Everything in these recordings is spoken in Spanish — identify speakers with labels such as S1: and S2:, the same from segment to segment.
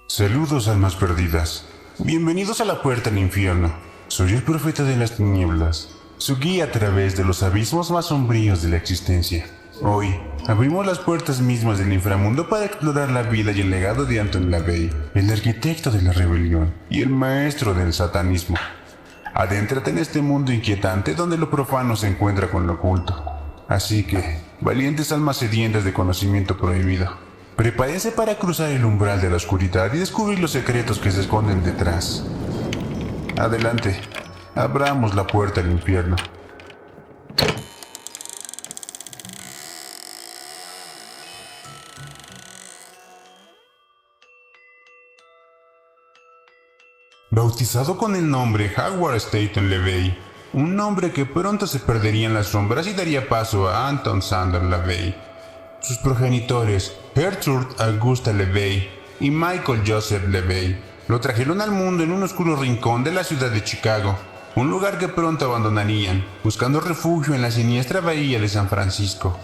S1: Saludos almas perdidas. Bienvenidos a la puerta al infierno. Soy el profeta de las tinieblas, su guía a través de los abismos más sombríos de la existencia. Hoy, abrimos las puertas mismas del inframundo para explorar la vida y el legado de Anton LaVey, el arquitecto de la rebelión y el maestro del satanismo. Adéntrate en este mundo inquietante donde lo profano se encuentra con lo oculto. Así que, valientes almas sedientas de conocimiento prohibido, prepárense para cruzar el umbral de la oscuridad y descubrir los secretos que se esconden detrás. Adelante, abramos la puerta al infierno. Bautizado con el nombre Howard Staten LaVey, un nombre que pronto se perdería en las sombras y daría paso a Anton Sander LaVey. Sus progenitores, Gertrude Augusta LaVey y Michael Joseph LaVey, lo trajeron al mundo en un oscuro rincón de la ciudad de Chicago, un lugar que pronto abandonarían, buscando refugio en la siniestra bahía de San Francisco.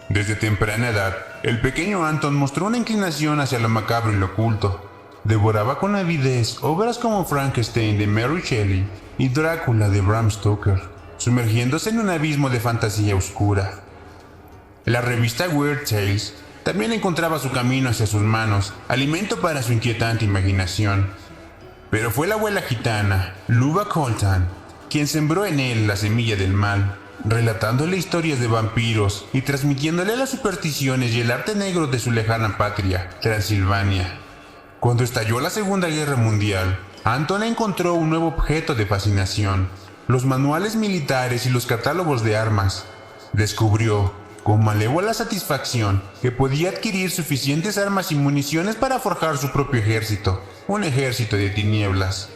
S1: Desde temprana edad, el pequeño Anton mostró una inclinación hacia lo macabro y lo oculto. Devoraba con avidez obras como Frankenstein de Mary Shelley y Drácula de Bram Stoker, sumergiéndose en un abismo de fantasía oscura. La revista Weird Tales también encontraba su camino hacia sus manos, alimento para su inquietante imaginación. Pero fue la abuela gitana, Luba Coltan, quien sembró en él la semilla del mal, relatándole historias de vampiros y transmitiéndole las supersticiones y el arte negro de su lejana patria, Transilvania. Cuando estalló la Segunda Guerra Mundial, Anton encontró un nuevo objeto de fascinación: los manuales militares y los catálogos de armas. Descubrió, con malévola satisfacción, que podía adquirir suficientes armas y municiones para forjar su propio ejército, un ejército de tinieblas.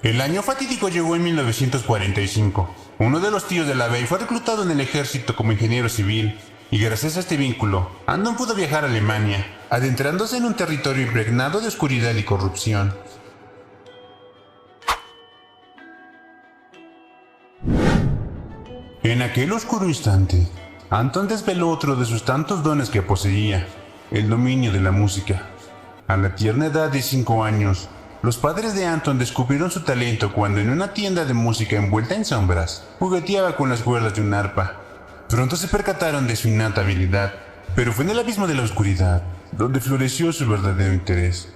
S1: El año fatídico llegó en 1945. Uno de los tíos de LaVey fue reclutado en el ejército como ingeniero civil, y gracias a este vínculo, Anton pudo viajar a Alemania, adentrándose en un territorio impregnado de oscuridad y corrupción. En aquel oscuro instante, Anton desveló otro de sus tantos dones que poseía: el dominio de la música. A la tierna edad de 5 años, los padres de Anton descubrieron su talento cuando en una tienda de música envuelta en sombras, jugueteaba con las cuerdas de un arpa. Pronto se percataron de su innata habilidad, pero fue en el abismo de la oscuridad donde floreció su verdadero interés.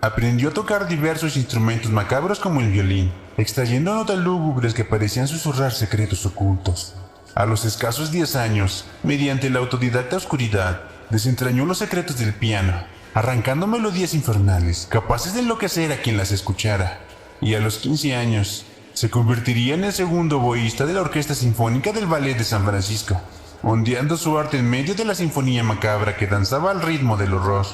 S1: Aprendió a tocar diversos instrumentos macabros como el violín, extrayendo notas lúgubres que parecían susurrar secretos ocultos. A los escasos 10 años, mediante la autodidacta oscuridad, desentrañó los secretos del piano, arrancando melodías infernales, capaces de enloquecer a quien las escuchara. Y a los 15 años, se convertiría en el segundo oboísta de la Orquesta Sinfónica del Ballet de San Francisco, ondeando su arte en medio de la sinfonía macabra que danzaba al ritmo del horror.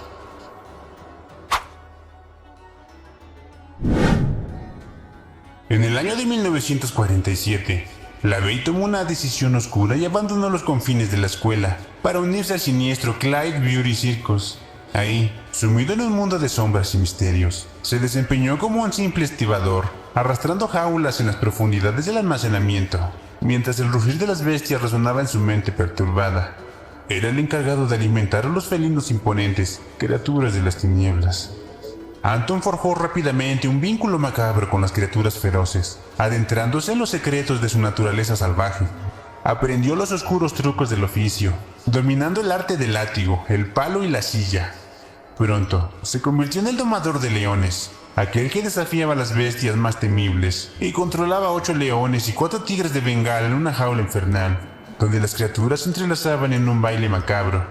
S1: En el año de 1947, LaVey tomó una decisión oscura y abandonó los confines de la escuela para unirse al siniestro Clyde Beauty Circus. Ahí, sumido en un mundo de sombras y misterios, se desempeñó como un simple estibador, arrastrando jaulas en las profundidades del almacenamiento, mientras el rugir de las bestias resonaba en su mente perturbada. Era el encargado de alimentar a los felinos imponentes, criaturas de las tinieblas. Anton forjó rápidamente un vínculo macabro con las criaturas feroces, adentrándose en los secretos de su naturaleza salvaje. Aprendió los oscuros trucos del oficio, dominando el arte del látigo, el palo y la silla. Pronto, se convirtió en el domador de leones, aquel que desafiaba a las bestias más temibles, y controlaba 8 leones y 4 tigres de Bengala en una jaula infernal, donde las criaturas se entrelazaban en un baile macabro.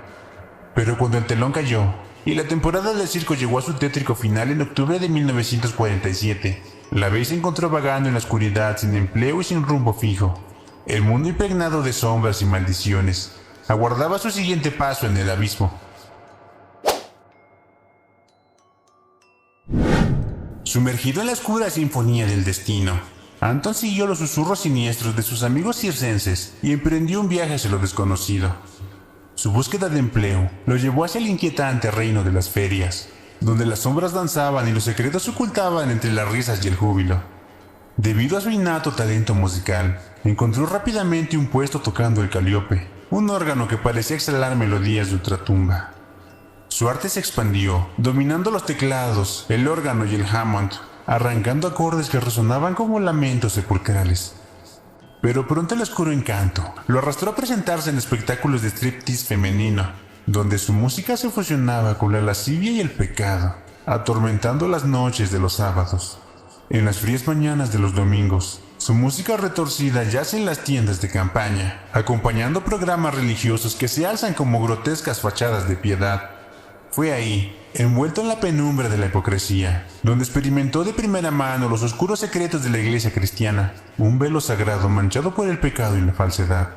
S1: Pero cuando el telón cayó, y la temporada del circo llegó a su tétrico final en octubre de 1947, LaVey se encontró vagando en la oscuridad sin empleo y sin rumbo fijo. El mundo impregnado de sombras y maldiciones aguardaba su siguiente paso en el abismo. Sumergido en la oscura sinfonía del destino, Anton siguió los susurros siniestros de sus amigos circenses y emprendió un viaje hacia lo desconocido. Su búsqueda de empleo lo llevó hacia el inquietante reino de las ferias, donde las sombras danzaban y los secretos se ocultaban entre las risas y el júbilo. Debido a su innato talento musical, encontró rápidamente un puesto tocando el caliope, un órgano que parecía exhalar melodías de ultratumba. Su arte se expandió, dominando los teclados, el órgano y el Hammond, arrancando acordes que resonaban como lamentos sepulcrales. Pero pronto el oscuro encanto lo arrastró a presentarse en espectáculos de striptease femenino, donde su música se fusionaba con la lascivia y el pecado, atormentando las noches de los sábados. En las frías mañanas de los domingos, su música retorcida yace en las tiendas de campaña, acompañando programas religiosos que se alzan como grotescas fachadas de piedad. Fue ahí, envuelto en la penumbra de la hipocresía, donde experimentó de primera mano los oscuros secretos de la iglesia cristiana, un velo sagrado manchado por el pecado y la falsedad.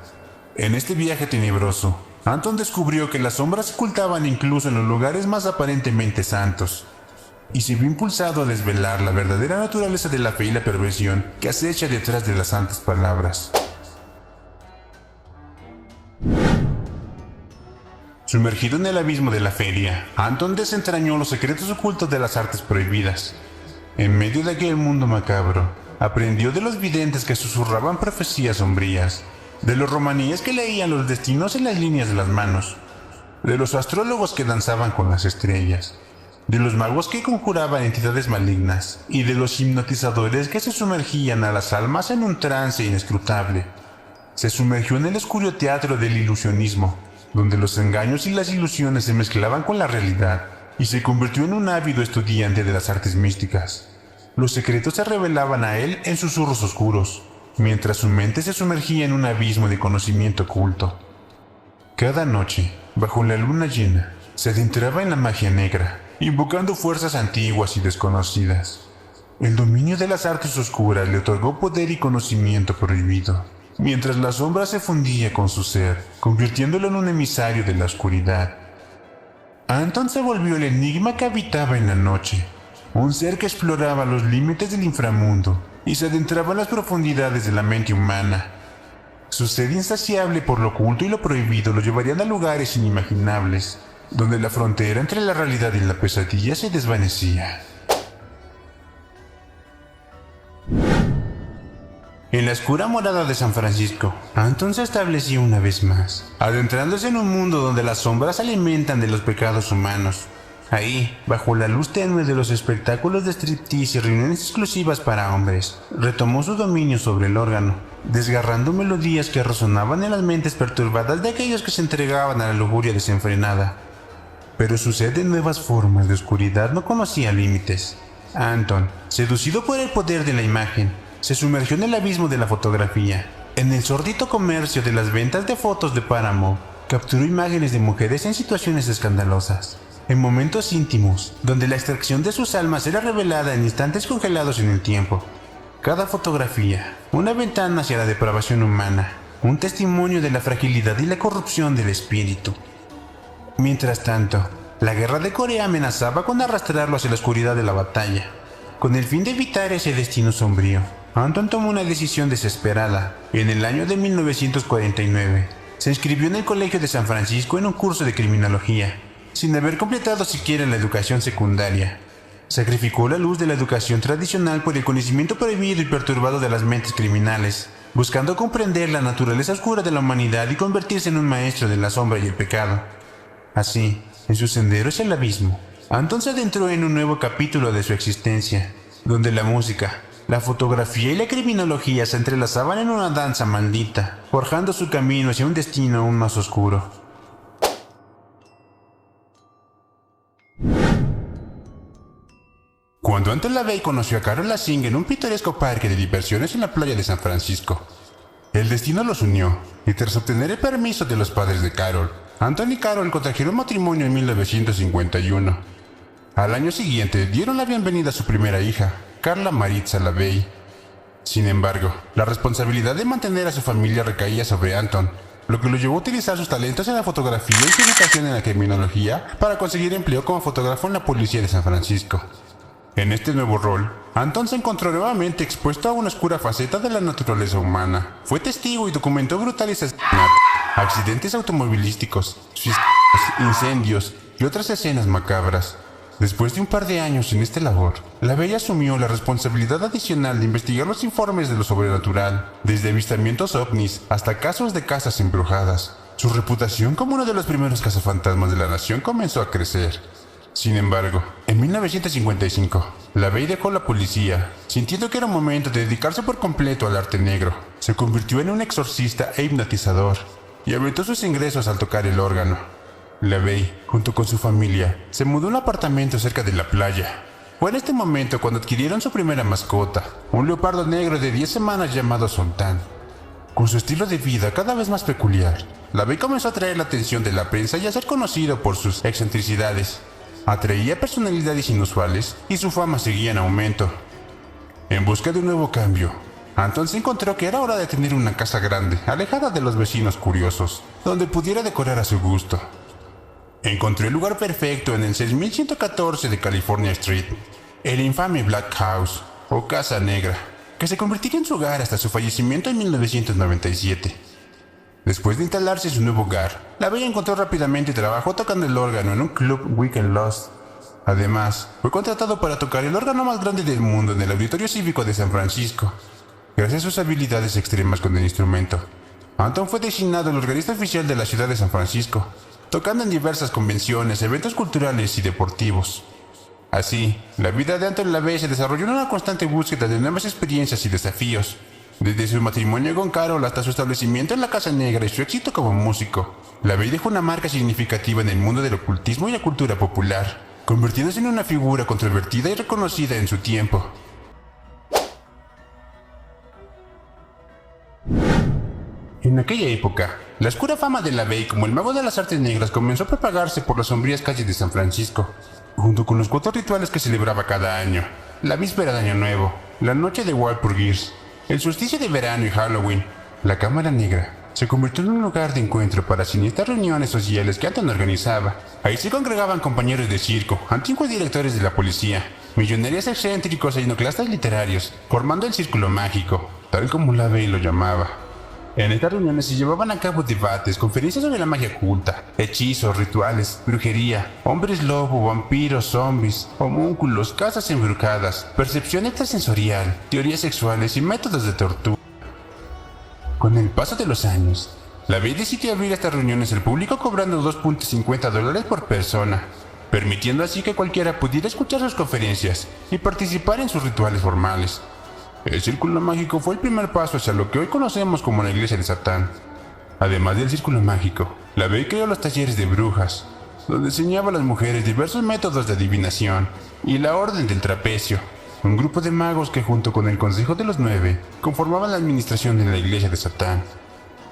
S1: En este viaje tenebroso, Anton descubrió que las sombras se ocultaban incluso en los lugares más aparentemente santos, y se vio impulsado a desvelar la verdadera naturaleza de la fe y la perversión que acecha detrás de las santas palabras. Sumergido en el abismo de la feria, Anton desentrañó los secretos ocultos de las artes prohibidas. En medio de aquel mundo macabro, aprendió de los videntes que susurraban profecías sombrías, de los romaníes que leían los destinos en las líneas de las manos, de los astrólogos que danzaban con las estrellas, de los magos que conjuraban entidades malignas y de los hipnotizadores que se sumergían a las almas en un trance inescrutable. Se sumergió en el oscuro teatro del ilusionismo, donde los engaños y las ilusiones se mezclaban con la realidad, y se convirtió en un ávido estudiante de las artes místicas. Los secretos se revelaban a él en susurros oscuros, mientras su mente se sumergía en un abismo de conocimiento oculto. Cada noche, bajo la luna llena, se adentraba en la magia negra, invocando fuerzas antiguas y desconocidas. El dominio de las artes oscuras le otorgó poder y conocimiento prohibido, mientras la sombra se fundía con su ser, convirtiéndolo en un emisario de la oscuridad. Anton se volvió el enigma que habitaba en la noche, un ser que exploraba los límites del inframundo y se adentraba en las profundidades de la mente humana. Su sed insaciable por lo oculto y lo prohibido lo llevarían a lugares inimaginables, donde la frontera entre la realidad y la pesadilla se desvanecía. En la oscura morada de San Francisco, Anton se estableció una vez más, adentrándose en un mundo donde las sombras se alimentan de los pecados humanos. Ahí, bajo la luz tenue de los espectáculos de striptease y reuniones exclusivas para hombres, retomó su dominio sobre el órgano, desgarrando melodías que resonaban en las mentes perturbadas de aquellos que se entregaban a la lujuria desenfrenada. Pero su sed de nuevas formas de oscuridad no conocía límites. Anton, seducido por el poder de la imagen, se sumergió en el abismo de la fotografía. En el sórdido comercio de las ventas de fotos de Paramount, capturó imágenes de mujeres en situaciones escandalosas, en momentos íntimos, donde la extracción de sus almas era revelada en instantes congelados en el tiempo. Cada fotografía, una ventana hacia la depravación humana, un testimonio de la fragilidad y la corrupción del espíritu. Mientras tanto, la guerra de Corea amenazaba con arrastrarlo hacia la oscuridad de la batalla. Con el fin de evitar ese destino sombrío, Anton tomó una decisión desesperada. En el año de 1949, se inscribió en el Colegio de San Francisco en un curso de criminología, sin haber completado siquiera la educación secundaria. Sacrificó la luz de la educación tradicional por el conocimiento prohibido y perturbado de las mentes criminales, buscando comprender la naturaleza oscura de la humanidad y convertirse en un maestro de la sombra y el pecado. Así, en su sendero hacia el abismo, Anton se adentró en un nuevo capítulo de su existencia, donde la música, la fotografía y la criminología se entrelazaban en una danza maldita, forjando su camino hacia un destino aún más oscuro. Cuando Anton LaVey conoció a Carol Lassing en un pintoresco parque de diversiones en la playa de San Francisco, el destino los unió, y tras obtener el permiso de los padres de Carol, Anton y Carol contrajeron matrimonio en 1951. Al año siguiente dieron la bienvenida a su primera hija, Carla Maritza LaVey. Sin embargo, la responsabilidad de mantener a su familia recaía sobre Anton, lo que lo llevó a utilizar sus talentos en la fotografía y su educación en la criminología para conseguir empleo como fotógrafo en la policía de San Francisco. En este nuevo rol, Anton se encontró nuevamente expuesto a una oscura faceta de la naturaleza humana. Fue testigo y documentó brutales asesinatos, accidentes automovilísticos, suicidios, incendios y otras escenas macabras. Después de un par de años en esta labor, LaVey asumió la responsabilidad adicional de investigar los informes de lo sobrenatural, desde avistamientos ovnis hasta casos de casas embrujadas. Su reputación como uno de los primeros cazafantasmas de la nación comenzó a crecer. Sin embargo, en 1955, LaVey dejó la policía, sintiendo que era momento de dedicarse por completo al arte negro. Se convirtió en un exorcista e hipnotizador, y aumentó sus ingresos al tocar el órgano. LaVey, junto con su familia, se mudó a un apartamento cerca de la playa. Fue en este momento cuando adquirieron su primera mascota, un leopardo negro de 10 semanas llamado Sultán. Con su estilo de vida cada vez más peculiar, LaVey comenzó a atraer la atención de la prensa y a ser conocido por sus excentricidades. Atraía personalidades inusuales y su fama seguía en aumento. En busca de un nuevo cambio, Anton se encontró que era hora de tener una casa grande, alejada de los vecinos curiosos, donde pudiera decorar a su gusto. Encontró el lugar perfecto en el 6114 de California Street, el infame Black House, o Casa Negra, que se convertiría en su hogar hasta su fallecimiento en 1997. Después de instalarse en su nuevo hogar, LaVey encontró rápidamente trabajo tocando el órgano en un club Weekend Lost. Además, fue contratado para tocar el órgano más grande del mundo en el Auditorio Cívico de San Francisco. Gracias a sus habilidades extremas con el instrumento, Anton fue designado el organista oficial de la ciudad de San Francisco, tocando en diversas convenciones, eventos culturales y deportivos. Así, la vida de Anton LaVey se desarrolló en una constante búsqueda de nuevas experiencias y desafíos, desde su matrimonio con Carol hasta su establecimiento en la Casa Negra y su éxito como músico. LaVey dejó una marca significativa en el mundo del ocultismo y la cultura popular, convirtiéndose en una figura controvertida y reconocida en su tiempo. En aquella época, la oscura fama de LaVey como el mago de las artes negras comenzó a propagarse por las sombrías calles de San Francisco, junto con los 4 rituales que celebraba cada año: la víspera de Año Nuevo, la noche de Walpurgis, el solsticio de verano y Halloween. La Cámara Negra se convirtió en un lugar de encuentro para siniestras reuniones sociales que Anton organizaba. Ahí se congregaban compañeros de circo, antiguos directores de la policía, millonarios excéntricos e iconoclastas literarios, formando el Círculo Mágico, tal como LaVey lo llamaba. En estas reuniones se llevaban a cabo debates, conferencias sobre la magia oculta, hechizos, rituales, brujería, hombres lobo, vampiros, zombies, homúnculos, casas embrujadas, percepción extrasensorial, teorías sexuales y métodos de tortura. Con el paso de los años, LaVey decidió abrir estas reuniones al público cobrando $2.50 por persona, permitiendo así que cualquiera pudiera escuchar sus conferencias y participar en sus rituales formales. El Círculo Mágico fue el primer paso hacia lo que hoy conocemos como la Iglesia de Satán. Además del Círculo Mágico, LaVey creó los talleres de brujas, donde enseñaba a las mujeres diversos métodos de adivinación, y la Orden del Trapecio, un grupo de magos que junto con el Consejo de los 9 conformaban la administración de la Iglesia de Satán.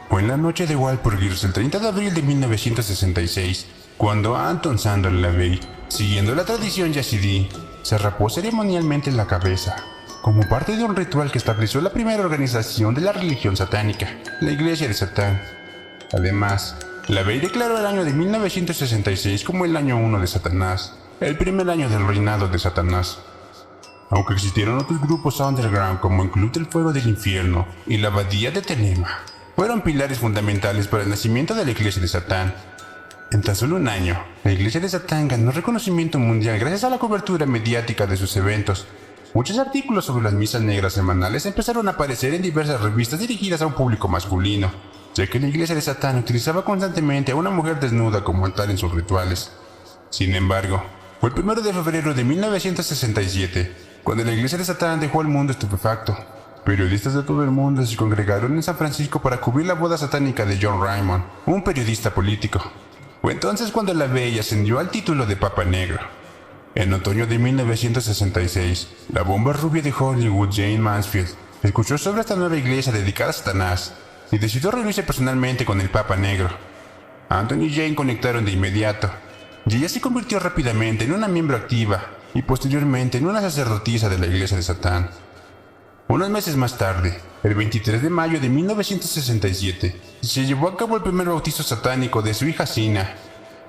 S1: Fue en la noche de Walpurgis el 30 de abril de 1966, cuando Anton Szandor LaVey, siguiendo la tradición yazidí, se rapó ceremonialmente la cabeza, como parte de un ritual que estableció la primera organización de la religión satánica, la Iglesia de Satán. Además, LaVey declaró el año de 1966 como el año 1 de Satanás, el primer año del reinado de Satanás. Aunque existieron otros grupos underground como el Club del Fuego del Infierno y la Abadía de Telema, fueron pilares fundamentales para el nacimiento de la Iglesia de Satán. En tan solo un año, la Iglesia de Satán ganó reconocimiento mundial gracias a la cobertura mediática de sus eventos. Muchos artículos sobre las misas negras semanales empezaron a aparecer en diversas revistas dirigidas a un público masculino, ya que la Iglesia de Satán utilizaba constantemente a una mujer desnuda como altar en sus rituales. Sin embargo, fue el 1 de febrero de 1967 cuando la Iglesia de Satán dejó al mundo estupefacto. Periodistas de todo el mundo se congregaron en San Francisco para cubrir la boda satánica de John Raymond, un periodista político. Fue entonces cuando LaVey ascendió al título de Papa Negro. En otoño de 1966, la bomba rubia de Hollywood, Jane Mansfield, escuchó sobre esta nueva iglesia dedicada a Satanás y decidió reunirse personalmente con el Papa Negro. Anton y Jane conectaron de inmediato, y ella se convirtió rápidamente en una miembro activa y posteriormente en una sacerdotisa de la Iglesia de Satán. Unos meses más tarde, el 23 de mayo de 1967, se llevó a cabo el primer bautizo satánico de su hija Sina.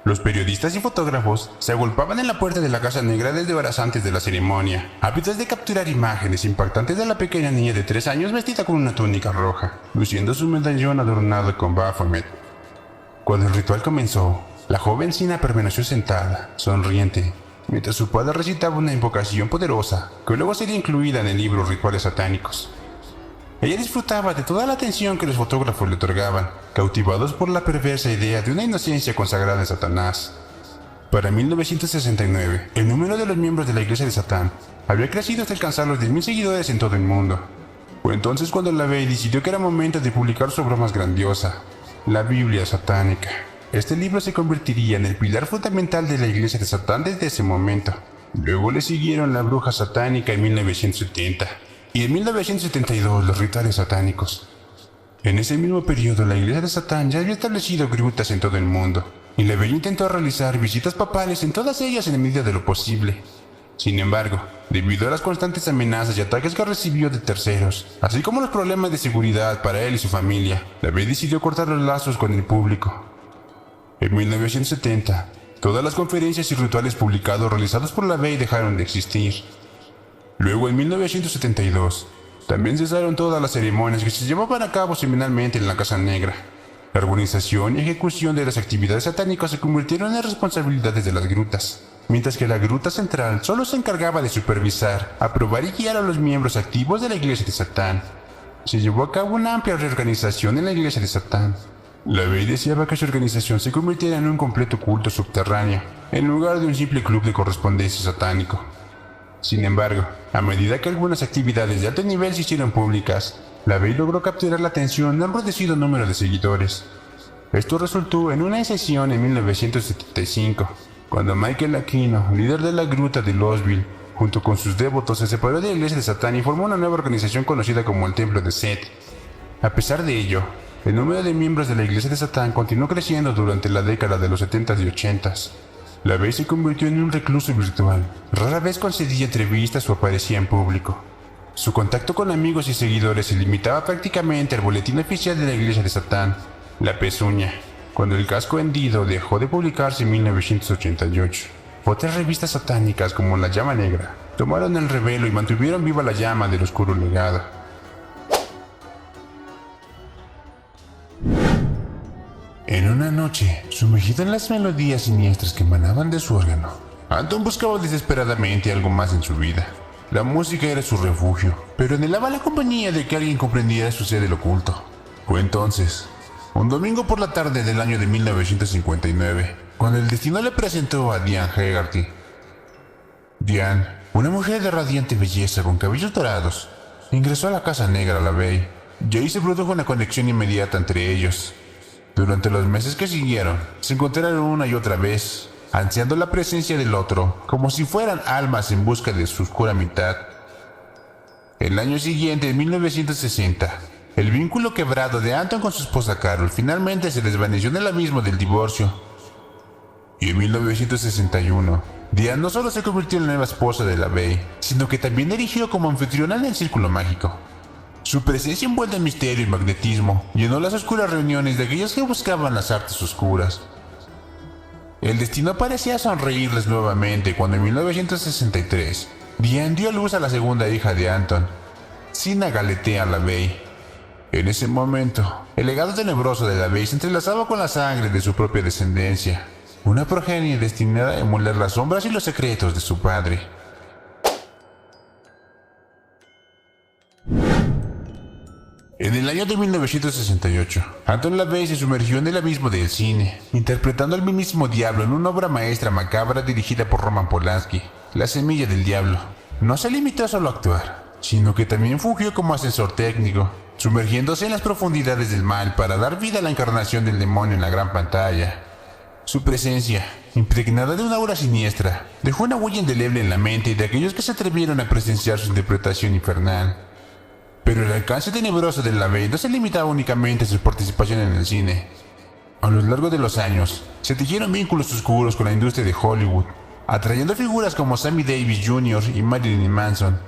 S1: Los periodistas y fotógrafos se agolpaban en la puerta de la Casa Negra desde horas antes de la ceremonia, ávidos de capturar imágenes impactantes de la pequeña niña de 3 años vestida con una túnica roja, luciendo su medallón adornado con Baphomet. Cuando el ritual comenzó, la joven Sina permaneció sentada, sonriente, mientras su padre recitaba una invocación poderosa que luego sería incluida en el libro Rituales Satánicos. Ella disfrutaba de toda la atención que los fotógrafos le otorgaban, cautivados por la perversa idea de una inocencia consagrada en Satanás. Para 1969, el número de los miembros de la Iglesia de Satán había crecido hasta alcanzar los 10.000 seguidores en todo el mundo. Fue entonces cuando LaVey decidió que era momento de publicar su obra más grandiosa, la Biblia satánica. Este libro se convertiría en el pilar fundamental de la Iglesia de Satán desde ese momento. Luego le siguieron la Bruja satánica en 1970 y en 1972 los rituales satánicos. En ese mismo periodo la Iglesia de Satán ya había establecido grutas en todo el mundo y LaVey intentó realizar visitas papales en todas ellas en la medida de lo posible. Sin embargo, debido a las constantes amenazas y ataques que recibió de terceros, así como los problemas de seguridad para él y su familia, LaVey decidió cortar los lazos con el público. En 1970, todas las conferencias y rituales publicados realizados por LaVey dejaron de existir. Luego, en 1972, también cesaron todas las ceremonias que se llevaban a cabo semanalmente en la Casa Negra. La organización y ejecución de las actividades satánicas se convirtieron en responsabilidades de las grutas, mientras que la Gruta Central solo se encargaba de supervisar, aprobar y guiar a los miembros activos de la Iglesia de Satán. Se llevó a cabo una amplia reorganización en la Iglesia de Satán. LaVey deseaba que su organización se convirtiera en un completo culto subterráneo, en lugar de un simple club de correspondencia satánico. Sin embargo, a medida que algunas actividades de alto nivel se hicieron públicas, LaVey logró capturar la atención de un reducido número de seguidores. Esto resultó en una sesión en 1975, cuando Michael Aquino, líder de la Gruta de Louisville, junto con sus devotos se separó de la Iglesia de Satán y formó una nueva organización conocida como el Templo de Set. A pesar de ello, el número de miembros de la Iglesia de Satán continuó creciendo durante la década de los 70s y 80s. LaVey se convirtió en un recluso virtual. Rara vez concedía entrevistas o aparecía en público. Su contacto con amigos y seguidores se limitaba prácticamente al boletín oficial de la Iglesia de Satán, La Pezuña, cuando el casco hendido dejó de publicarse en 1988. Otras revistas satánicas como La Llama Negra tomaron el relevo y mantuvieron viva la llama del oscuro legado. En una noche, sumergido en las melodías siniestras que emanaban de su órgano, Anton buscaba desesperadamente algo más en su vida. La música era su refugio, pero anhelaba la compañía de que alguien comprendiera su ser del oculto. Fue entonces, un domingo por la tarde del año de 1959, cuando el destino le presentó a Diane Hegarty. Diane, una mujer de radiante belleza con cabellos dorados, ingresó a la Casa Negra LaVey, y ahí se produjo una conexión inmediata entre ellos. Durante los meses que siguieron, se encontraron una y otra vez, ansiando la presencia del otro, como si fueran almas en busca de su oscura mitad. El año siguiente, en 1960, el vínculo quebrado de Anton con su esposa Carol finalmente se desvaneció en el abismo del divorcio. Y en 1961, Diane no solo se convirtió en la nueva esposa de LaVey, sino que también erigió como anfitriona en el Círculo Mágico. Su presencia envuelta en misterio y magnetismo llenó las oscuras reuniones de aquellos que buscaban las artes oscuras. El destino parecía sonreírles nuevamente cuando en 1963, Diane dio a luz a la segunda hija de Anton, Sina Galatea LaVey. En ese momento, el legado tenebroso de LaVey se entrelazaba con la sangre de su propia descendencia, una progenie destinada a emular las sombras y los secretos de su padre. En el año de 1968, Anton LaVey se sumergió en el abismo del cine, interpretando al mismísimo diablo en una obra maestra macabra dirigida por Roman Polanski, La Semilla del Diablo. No se limitó a solo actuar, sino que también fungió como asesor técnico, sumergiéndose en las profundidades del mal para dar vida a la encarnación del demonio en la gran pantalla. Su presencia, impregnada de una aura siniestra, dejó una huella indeleble en la mente de aquellos que se atrevieron a presenciar su interpretación infernal. Pero el alcance tenebroso de LaVey no se limitaba únicamente a su participación en el cine. A lo largo de los años, se tejieron vínculos oscuros con la industria de Hollywood, atrayendo figuras como Sammy Davis Jr. y Marilyn Manson.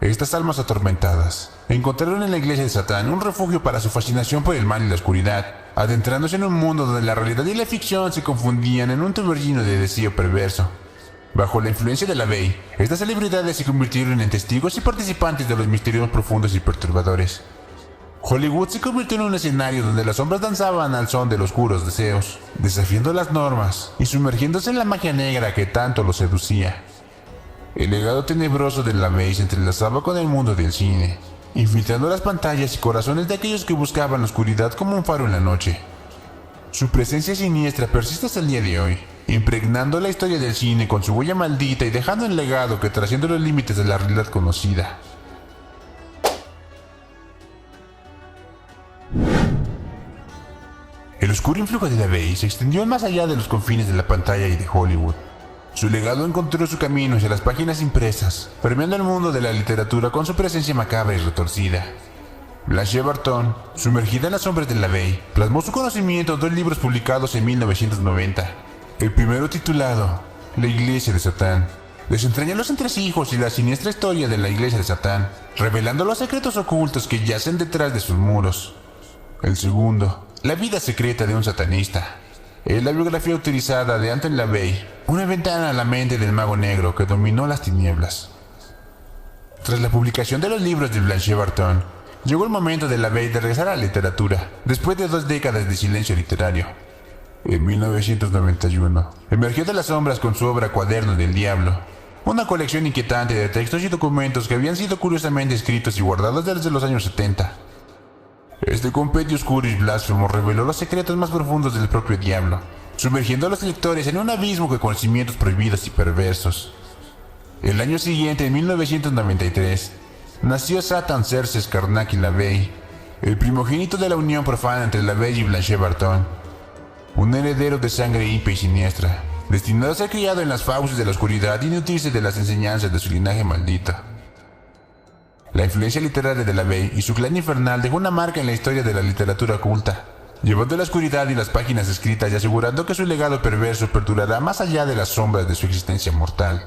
S1: Estas almas atormentadas encontraron en la Iglesia de Satán un refugio para su fascinación por el mal y la oscuridad, adentrándose en un mundo donde la realidad y la ficción se confundían en un torbellino de deseo perverso. Bajo la influencia de LaVey, estas celebridades se convirtieron en testigos y participantes de los misterios profundos y perturbadores. Hollywood se convirtió en un escenario donde las sombras danzaban al son de los oscuros deseos, desafiando las normas y sumergiéndose en la magia negra que tanto los seducía. El legado tenebroso de LaVey se entrelazaba con el mundo del cine. infiltrando las pantallas y corazones de aquellos que buscaban la oscuridad como un faro en la noche. Su presencia siniestra persiste hasta el día de hoy, impregnando la historia del cine con su huella maldita y dejando un legado que trasciende los límites de la realidad conocida. El oscuro influjo de LaVey se extendió más allá de los confines de la pantalla y de Hollywood. Su legado encontró su camino hacia las páginas impresas, permeando el mundo de la literatura con su presencia macabra y retorcida. Blanche Barton, sumergida en las sombras de LaVey, plasmó su conocimiento en 2 libros publicados en 1990. El primero, titulado La Iglesia de Satán, desentraña los entresijos y la siniestra historia de la Iglesia de Satán, revelando los secretos ocultos que yacen detrás de sus muros. El segundo, La vida secreta de un satanista, es la biografía autorizada de Anton LaVey, una ventana a la mente del mago negro que dominó las tinieblas. Tras la publicación de los libros de Blanche Barton, llegó el momento de LaVey de regresar a la literatura, después de 2 décadas de silencio literario. En 1991, emergió de las sombras con su obra Cuadernos del Diablo, una colección inquietante de textos y documentos que habían sido curiosamente escritos y guardados desde los años 70. Este compendio oscuro y blasfemo reveló los secretos más profundos del propio diablo, sumergiendo a los lectores en un abismo de conocimientos prohibidos y perversos. El año siguiente, en 1993, nació Satan Xerxes Carnacki LaVey, el primogénito de la unión profana entre LaVey y Blanche Barton, un heredero de sangre impia y siniestra, destinado a ser criado en las fauces de la oscuridad y nutrirse de las enseñanzas de su linaje maldito. La influencia literaria de LaVey y su clan infernal dejó una marca en la historia de la literatura oculta, llevando la oscuridad y las páginas escritas y asegurando que su legado perverso perdurará más allá de las sombras de su existencia mortal.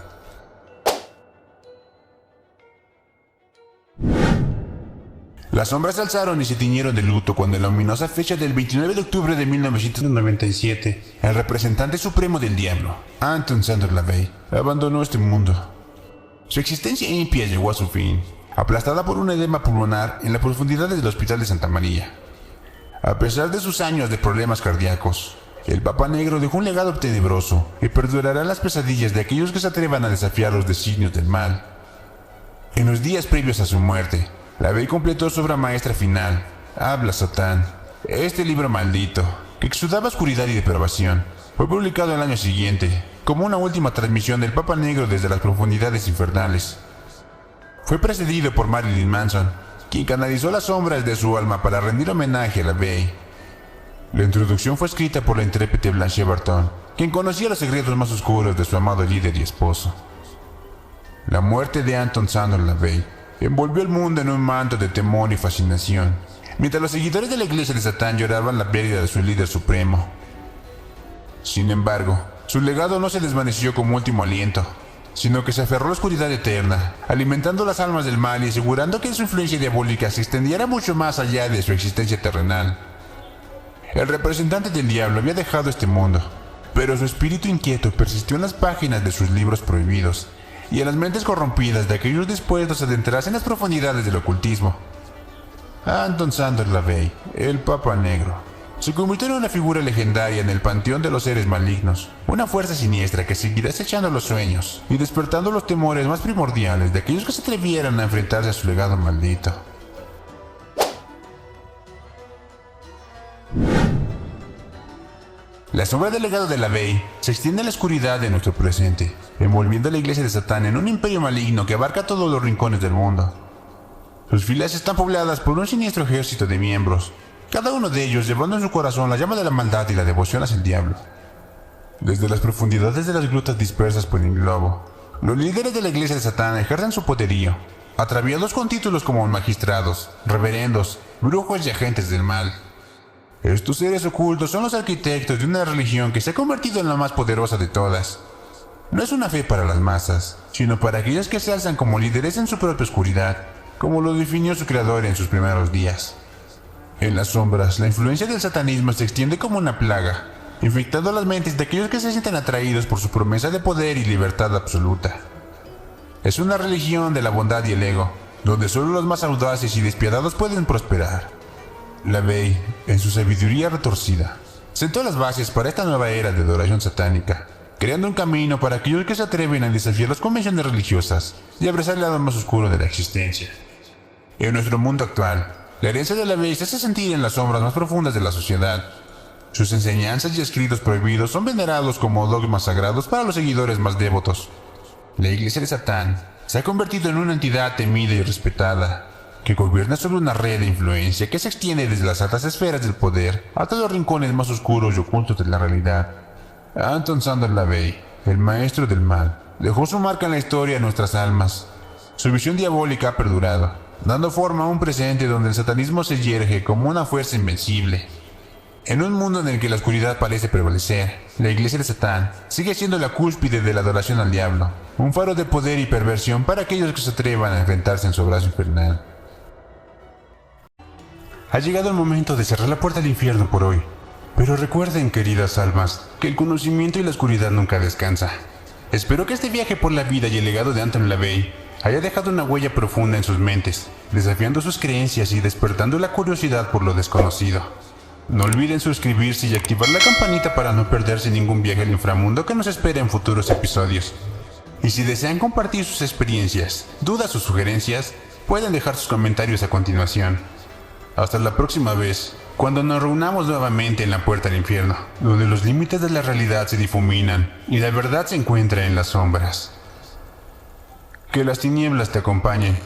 S1: Las sombras se alzaron y se tiñeron de luto cuando en la ominosa fecha del 29 de octubre de 1997, el representante supremo del diablo, Anton Szandor LaVey, abandonó este mundo. Su existencia impía llegó a su fin, aplastada por un edema pulmonar en las profundidades del Hospital de Santa María. A pesar de sus años de problemas cardíacos, el Papa Negro dejó un legado tenebroso que perdurará en las pesadillas de aquellos que se atrevan a desafiar los designios del mal. En los días previos a su muerte, LaVey completó su obra maestra final, Habla Satán. Este libro maldito, que exudaba oscuridad y depravación, fue publicado el año siguiente, como una última transmisión del Papa Negro desde las profundidades infernales. Fue precedido por Marilyn Manson, quien canalizó las sombras de su alma para rendir homenaje a LaVey. La introducción fue escrita por la intrépida Blanche Barton, quien conocía los secretos más oscuros de su amado líder y esposo. La muerte de Anton Szandor LaVey envolvió el mundo en un manto de temor y fascinación, mientras los seguidores de la Iglesia de Satán lloraban la pérdida de su líder supremo. Sin embargo, su legado no se desvaneció como último aliento, sino que se aferró a la oscuridad eterna, alimentando las almas del mal y asegurando que su influencia diabólica se extendiera mucho más allá de su existencia terrenal. El representante del diablo había dejado este mundo, pero su espíritu inquieto persistió en las páginas de sus libros prohibidos y en las mentes corrompidas de aquellos dispuestos a adentrarse en las profundidades del ocultismo. Anton Szandor LaVey, el Papa Negro, se convirtió en una figura legendaria en el panteón de los seres malignos, una fuerza siniestra que seguirá acechando los sueños y despertando los temores más primordiales de aquellos que se atrevieran a enfrentarse a su legado maldito. La sombra del legado de LaVey se extiende en la oscuridad de nuestro presente, envolviendo a la Iglesia de Satán en un imperio maligno que abarca todos los rincones del mundo. Sus filas están pobladas por un siniestro ejército de miembros, cada uno de ellos llevando en su corazón la llama de la maldad y la devoción hacia el diablo. Desde las profundidades de las grutas dispersas por el globo, los líderes de la Iglesia de Satán ejercen su poderío, ataviados con títulos como magistrados, reverendos, brujos y agentes del mal. Estos seres ocultos son los arquitectos de una religión que se ha convertido en la más poderosa de todas. No es una fe para las masas, sino para aquellos que se alzan como líderes en su propia oscuridad, como lo definió su creador en sus primeros días. En las sombras, la influencia del satanismo se extiende como una plaga, infectando las mentes de aquellos que se sienten atraídos por su promesa de poder y libertad absoluta. Es una religión de la bondad y el ego, donde solo los más audaces y despiadados pueden prosperar. LaVey, en su sabiduría retorcida, sentó las bases para esta nueva era de adoración satánica, creando un camino para aquellos que se atreven a desafiar las convenciones religiosas y abrazar el lado más oscuro de la existencia. En nuestro mundo actual, la herencia de LaVey se hace sentir en las sombras más profundas de la sociedad. Sus enseñanzas y escritos prohibidos son venerados como dogmas sagrados para los seguidores más devotos. La Iglesia de Satán se ha convertido en una entidad temida y respetada, que gobierna sobre una red de influencia que se extiende desde las altas esferas del poder hasta los rincones más oscuros y ocultos de la realidad. Anton Szandor LaVey, el maestro del mal, dejó su marca en la historia de nuestras almas. Su visión diabólica ha perdurado, dando forma a un presente donde el satanismo se yergue como una fuerza invencible. En un mundo en el que la oscuridad parece prevalecer, la Iglesia de Satán sigue siendo la cúspide de la adoración al diablo, un faro de poder y perversión para aquellos que se atrevan a enfrentarse en su abrazo infernal. Ha llegado el momento de cerrar la puerta al infierno por hoy, pero recuerden, queridas almas, que el conocimiento y la oscuridad nunca descansa. Espero que este viaje por la vida y el legado de Anton LaVey haya dejado una huella profunda en sus mentes, desafiando sus creencias y despertando la curiosidad por lo desconocido. No olviden suscribirse y activar la campanita para no perderse ningún viaje al inframundo que nos espera en futuros episodios. Y si desean compartir sus experiencias, dudas o sugerencias, pueden dejar sus comentarios a continuación. Hasta la próxima vez, cuando nos reunamos nuevamente en la puerta del infierno, donde los límites de la realidad se difuminan y la verdad se encuentra en las sombras. Que las tinieblas te acompañen.